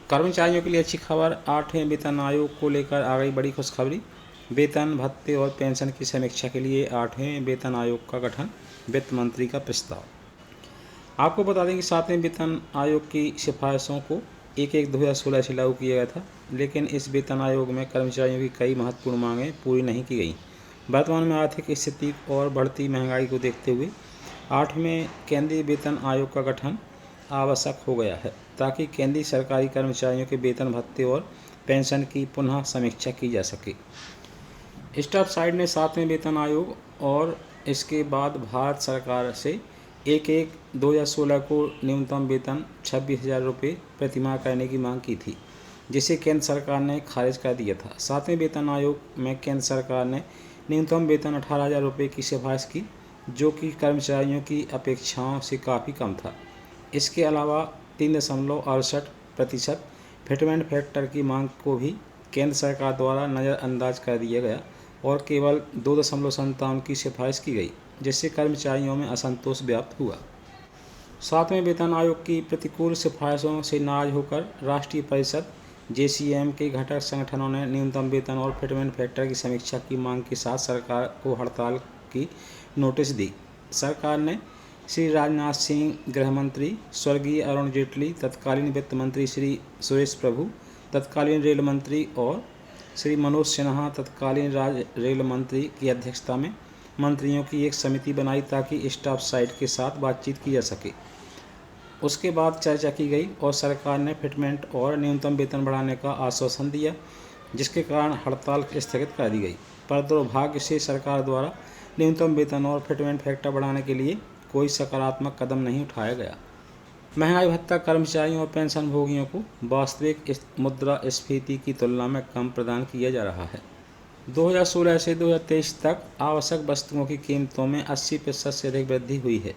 कर्मचारियों के लिए अच्छी खबर। 8वें वेतन आयोग को लेकर आ गई बड़ी खुशखबरी। वेतन भत्ते और पेंशन की समीक्षा के लिए 8वें वेतन आयोग का गठन, वित्त मंत्री का प्रस्ताव। आपको बता दें कि 7वें वेतन आयोग की सिफारिशों को 1/1/2016 से लागू किया गया था, लेकिन इस वेतन आयोग में कर्मचारियों की कई महत्वपूर्ण मांगें पूरी नहीं की गई। वर्तमान में आर्थिक स्थिति और बढ़ती महंगाई को देखते हुए 8वें केंद्रीय वेतन आयोग का गठन आवश्यक हो गया है, ताकि केंद्रीय सरकारी कर्मचारियों के वेतन भत्ते और पेंशन की पुनः समीक्षा की जा सके। स्टाफ साइड ने 7वें वेतन आयोग और इसके बाद भारत सरकार से 1/1/2016 को न्यूनतम वेतन 26,000 रुपये प्रतिमाह करने की मांग की थी, जिसे केंद्र सरकार ने खारिज कर दिया था। 7वें वेतन आयोग में केंद्र सरकार ने न्यूनतम वेतन 18,000 रुपये की सिफारिश की, जो कि कर्मचारियों की अपेक्षाओं से काफ़ी कम था। इसके अलावा 3.68% फिटमेंट फैक्टर की मांग को भी केंद्र सरकार द्वारा नज़रअंदाज कर दिया गया और केवल 2.57 की सिफारिश की गई, जिससे कर्मचारियों में असंतोष व्याप्त हुआ। 7वें वेतन आयोग की प्रतिकूल सिफारिशों से नाराज होकर राष्ट्रीय परिषद (JCM) के घटक संगठनों ने न्यूनतम वेतन और फिटमेंट फैक्टर की समीक्षा की मांग के साथ सरकार को हड़ताल की नोटिस दी। सरकार ने श्री राजनाथ सिंह, गृह मंत्री स्वर्गीय अरुण जेटली, तत्कालीन वित्त मंत्री श्री सुरेश प्रभु, तत्कालीन रेल मंत्री और श्री मनोज सिन्हा, तत्कालीन रेल मंत्री की अध्यक्षता में मंत्रियों की एक समिति बनाई ताकि स्टाफ साइड के साथ बातचीत की जा सके। उसके बाद चर्चा की गई और सरकार ने फिटमेंट और न्यूनतम वेतन बढ़ाने का आश्वासन दिया, जिसके कारण हड़ताल स्थगित कर दी गई। पर दुर्भाग्य से सरकार द्वारा न्यूनतम वेतन और फिटमेंट फैक्टर बढ़ाने के लिए कोई सकारात्मक कदम नहीं उठाया गया। महंगाई भत्ता कर्मचारियों और पेंशन भोगियों को वास्तविक मुद्रास्फीति की तुलना में कम प्रदान किया जा रहा है। 2016 से 2023 तक आवश्यक वस्तुओं की कीमतों में 80% से अधिक वृद्धि हुई है,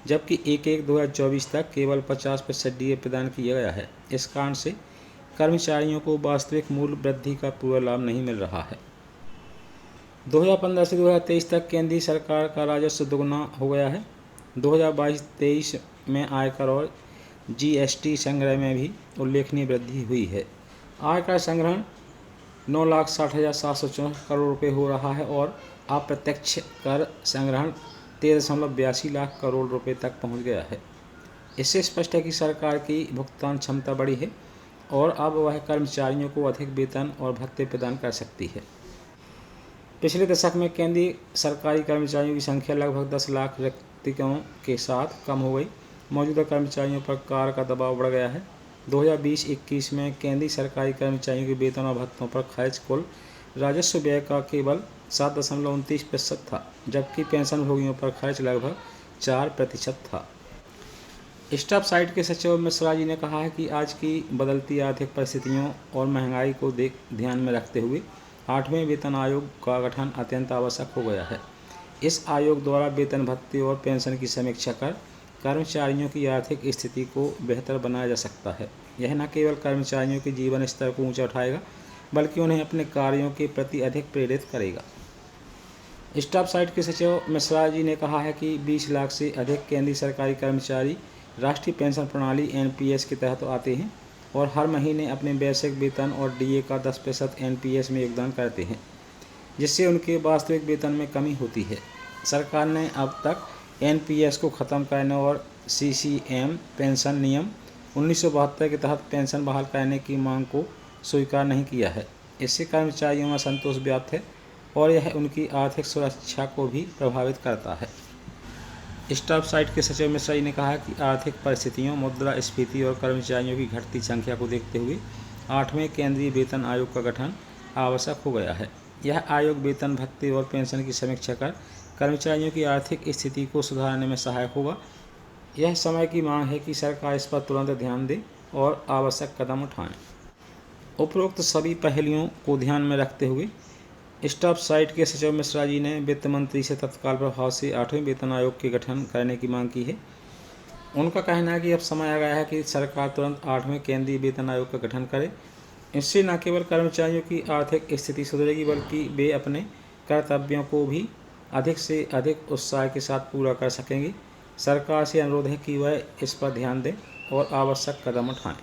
जबकि 1/1/2024 तक केवल 50% डीए प्रदान किया गया है। इस कारण से कर्मचारियों को वास्तविक मूल्य वृद्धि का पूरा लाभ नहीं मिल रहा है। 2015 से 2023 तक केंद्रीय सरकार का राजस्व दोगुना हो गया है। 2022-23 में आयकर और GST संग्रह में भी उल्लेखनीय वृद्धि हुई है। आयकर संग्रहण 9,60,764 करोड़ रुपये हो रहा है और अप्रत्यक्ष कर संग्रहण 13.82 लाख करोड़ रुपये तक पहुंच गया है। इससे स्पष्ट है कि सरकार की भुगतान क्षमता बढ़ी है और अब वह कर्मचारियों को अधिक वेतन और भत्ते प्रदान कर सकती है। पिछले दशक में केंद्रीय सरकारी कर्मचारियों की संख्या लगभग 10 लाख रिक्तियों के साथ कम हो गई। मौजूदा कर्मचारियों पर कार्य का दबाव बढ़ गया है। 2020-21 में केंद्रीय सरकारी कर्मचारियों के वेतन और भत्तों पर खर्च कुल राजस्व व्यय का केवल 7.29% था, जबकि पेंशन भोगियों पर खर्च लगभग 4% था। स्टाफ साइड के सचिव मिश्रा जी ने कहा है कि आज की बदलती आर्थिक परिस्थितियों और महंगाई को ध्यान में रखते हुए 8वें वेतन आयोग का गठन अत्यंत आवश्यक हो गया है। इस आयोग द्वारा वेतन भत्ते और पेंशन की समीक्षा कर कर्मचारियों की आर्थिक स्थिति को बेहतर बनाया जा सकता है। यह न केवल कर्मचारियों के जीवन स्तर को ऊंचा उठाएगा, बल्कि उन्हें अपने कार्यों के प्रति अधिक प्रेरित करेगा। स्टाफ साइड के सचिव मिश्रा जी ने कहा है कि 20 लाख से अधिक केंद्रीय सरकारी कर्मचारी राष्ट्रीय पेंशन प्रणाली (NPS) के तहत आते हैं और हर महीने अपने बेसिक वेतन और DA का 10% NPS में योगदान करते हैं, जिससे उनके वास्तविक वेतन में कमी होती है। सरकार ने अब तक NPS को ख़त्म करने और CCM पेंशन नियम 1972 के तहत पेंशन बहाल करने की मांग को स्वीकार नहीं किया है। इससे कर्मचारियों में असंतोष व्याप्त है और यह उनकी आर्थिक सुरक्षा को भी प्रभावित करता है। स्टाफ साइड के सचिव मिश्रा जी ने कहा कि आर्थिक परिस्थितियों, मुद्रास्फीति और कर्मचारियों की घटती संख्या को देखते हुए 8वें केंद्रीय वेतन आयोग का गठन आवश्यक हो गया है। यह आयोग वेतन भत्ते और पेंशन की समीक्षा कर कर्मचारियों की आर्थिक स्थिति को सुधारने में सहायक होगा। यह समय की मांग है कि सरकार इस पर तुरंत ध्यान दे और आवश्यक कदम उठाएं। उपरोक्त सभी पहलुओं को ध्यान में रखते हुए स्टाफ साइड के सचिव मिश्रा जी ने वित्त मंत्री से तत्काल प्रभाव से 8वें वेतन आयोग के गठन करने की मांग की है। उनका कहना है कि अब समय आ गया है कि सरकार तुरंत 8वें केंद्रीय वेतन आयोग का गठन करे। इससे न केवल कर्मचारियों की आर्थिक स्थिति सुधरेगी, बल्कि वे अपने कर्तव्यों को भी अधिक से अधिक उत्साह के साथ पूरा कर सकेंगे। सरकार से अनुरोध है कि वह इस पर ध्यान दें और आवश्यक कदम उठाएं।